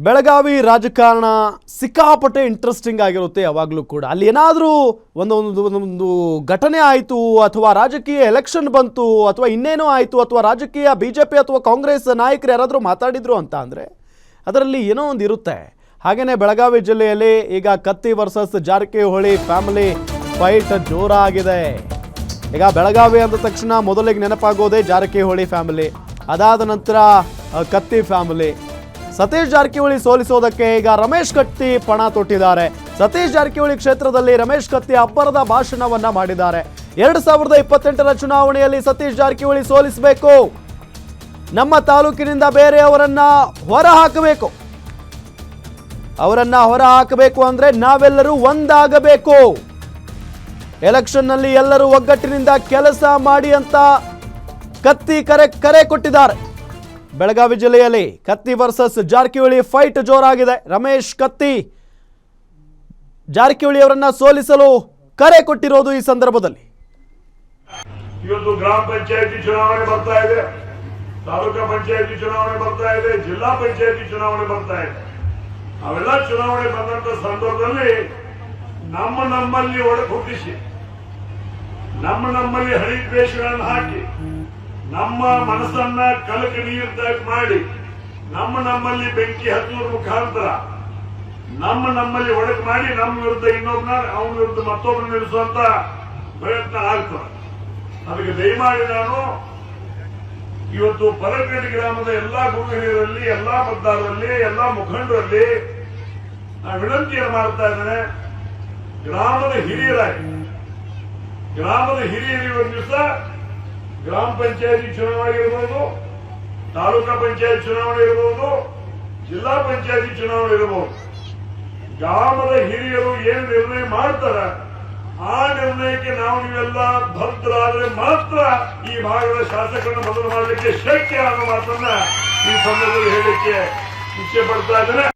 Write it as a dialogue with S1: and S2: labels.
S1: ಬೆಳಗಾವಿ ರಾಜಕಾರಣ ಸಿಕ್ಕಾಪಟ್ಟೆ ಇಂಟ್ರೆಸ್ಟಿಂಗ್ ಆಗಿರುತ್ತೆ ಯಾವಾಗಲೂ ಕೂಡ. ಅಲ್ಲಿ ಏನಾದರೂ ಒಂದು ಘಟನೆ ಆಯಿತು ಅಥವಾ ರಾಜಕೀಯ ಎಲೆಕ್ಷನ್ ಬಂತು ಅಥವಾ ಇನ್ನೇನೋ ಆಯಿತು ಅಥವಾ ರಾಜಕೀಯ BJP ಅಥವಾ ಕಾಂಗ್ರೆಸ್ ನಾಯಕರು ಯಾರಾದರೂ ಮಾತಾಡಿದ್ರು ಅಂತ ಅಂದರೆ ಅದರಲ್ಲಿ ಏನೋ ಒಂದು ಇರುತ್ತೆ. ಹಾಗೆಯೇ ಬೆಳಗಾವಿ ಜಿಲ್ಲೆಯಲ್ಲಿ ಈಗ ಕತ್ತಿ ವರ್ಸಸ್ ಜಾರಕಿಹೊಳಿ ಫ್ಯಾಮಿಲಿ ಫೈಟ್ ಜೋರಾಗಿದೆ. ಈಗ ಬೆಳಗಾವಿ ಅಂದ ತಕ್ಷಣ ಮೊದಲಿಗೆ ನೆನಪಾಗೋದೇ ಜಾರಕಿಹೊಳಿ ಫ್ಯಾಮಿಲಿ, ಅದಾದ ನಂತರ ಕತ್ತಿ ಫ್ಯಾಮಿಲಿ. ಸತೀಶ್ ಜಾರಕಿಹೊಳಿ ಸೋಲಿಸೋದಕ್ಕೆ ಈಗ ರಮೇಶ್ ಕತ್ತಿ ಪಣ ತೊಟ್ಟಿದ್ದಾರೆ. ಸತೀಶ್ ಜಾರಕಿಹೊಳಿ ಕ್ಷೇತ್ರದಲ್ಲಿ ರಮೇಶ್ ಕತ್ತಿ ಅಬ್ಬರದ ಭಾಷಣವನ್ನ ಮಾಡಿದ್ದಾರೆ. 2028ರ ಚುನಾವಣೆಯಲ್ಲಿ ಸತೀಶ್ ಜಾರಕಿಹೊಳಿ ಸೋಲಿಸಬೇಕು, ನಮ್ಮ ತಾಲೂಕಿನಿಂದ ಬೇರೆಯವರನ್ನ ಹೊರ ಹಾಕಬೇಕು, ಅವರನ್ನ ಹೊರ ಹಾಕಬೇಕು ಅಂದ್ರೆ ನಾವೆಲ್ಲರೂ ಒಂದಾಗಬೇಕು, ಎಲೆಕ್ಷನ್ನಲ್ಲಿ ಎಲ್ಲರೂ ಒಗ್ಗಟ್ಟಿನಿಂದ ಕೆಲಸ ಮಾಡಿ ಅಂತ ಕತ್ತಿ ಕರೆ ಕೊಟ್ಟಿದ್ದಾರೆ. ಬೆಳಗಾವಿ ಜಿಲ್ಲೆಯಲ್ಲಿ ಕತ್ತಿ ವರ್ಸಸ್ ಜಾರಕಿಹೊಳಿ ಫೈಟ್ ಜೋರಾಗಿದೆ. ರಮೇಶ್ ಕತ್ತಿ ಜಾರಕಿಹೊಳಿ ಅವರನ್ನ ಸೋಲಿಸಲು ಕರೆ ಕೊಟ್ಟಿರೋದು ಈ ಸಂದರ್ಭದಲ್ಲಿ.
S2: ಇವತ್ತು ಗ್ರಾಮ ಪಂಚಾಯತಿ ಚುನಾವಣೆ ಬರ್ತಾ ಇದೆ, ತಾಲೂಕಾ ಪಂಚಾಯತಿ ಚುನಾವಣೆ ಬರ್ತಾ ಇದೆ, ಜಿಲ್ಲಾ ಪಂಚಾಯತಿ ಚುನಾವಣೆ ಬರ್ತಾ ಇದೆ. ಅವೆಲ್ಲ ಚುನಾವಣೆ ಬಂದಂತ ಸಂದರ್ಭದಲ್ಲಿ ನಮ್ಮಲ್ಲಿ ಒಡಕು ಹುಟ್ಟಿಸಿ, ನಮ್ಮಲ್ಲಿ ಹಳಿ ದ್ವೇಷಗಳನ್ನು ಹಾಕಿ, ನಮ್ಮ ಮನಸ್ಸನ್ನ ಕಲಕ ನೀರ್ದಾಗಿ ಮಾಡಿ, ನಮ್ಮಲ್ಲಿ ಬೆಂಕಿ ಹಚ್ಚುವ ಮುಖಾಂತರ ನಮ್ಮಲ್ಲಿ ಒಡಕು ಮಾಡಿ ನಮ್ಮ ವಿರುದ್ಧ ಇನ್ನೊಬ್ಬನ, ಅವನ ವಿರುದ್ಧ ಮತ್ತೊಬ್ಬನ ನಿಲ್ಲಿಸುವಂತ ಪ್ರಯತ್ನ ಆಗ್ತದೆ. ಅದಕ್ಕೆ ದಯಮಾಡಿ ನಾನು ಇವತ್ತು ಪರಕೇಡಿ ಗ್ರಾಮದ ಎಲ್ಲಾ ಗುರುಹಿರಿಯರಲ್ಲಿ, ಎಲ್ಲಾ ಮತದಾರರಲ್ಲಿ, ಎಲ್ಲಾ ಮುಖಂಡರಲ್ಲಿ ನಾನು ವಿನಂತಿಯನ್ನು ಮಾಡ್ತಾ ಇದ್ದೇನೆ. ಗ್ರಾಮದ ಹಿರಿಯರಾಗಿ, ಗ್ರಾಮದ ಹಿರಿಯರು ಒಂದು ದಿವಸ ಗ್ರಾಮ ಪಂಚಾಯತಿ ಚುನಾವಣೆ ಇರಬಹುದು, ತಾಲೂಕಾ ಪಂಚಾಯತ್ ಚುನಾವಣೆ ಇರಬಹುದು, ಜಿಲ್ಲಾ ಪಂಚಾಯತಿ ಚುನಾವಣೆ ಇರಬಹುದು. ಗ್ರಾಮದ ಹಿರಿಯರು ಏನು ನಿರ್ಣಯ ಮಾಡ್ತಾರೆ ಆ ನಿರ್ಣಯಕ್ಕೆ ನಾವು ನೀವೆಲ್ಲ ಭದ್ರಾದ್ರೆ ಮಾತ್ರ ಈ ಭಾಗದ ಶಾಸಕರನ್ನು ಬದಲು ಮಾಡಲಿಕ್ಕೆ ಶಕ್ಯ ಅನ್ನೋ ಮಾತನ್ನ ಈ ಸಂದರ್ಭದಲ್ಲಿ ಹೇಳಲಿಕ್ಕೆ ಇಚ್ಛೆ ಪಡ್ತಾ ಇದ್ದೇನೆ.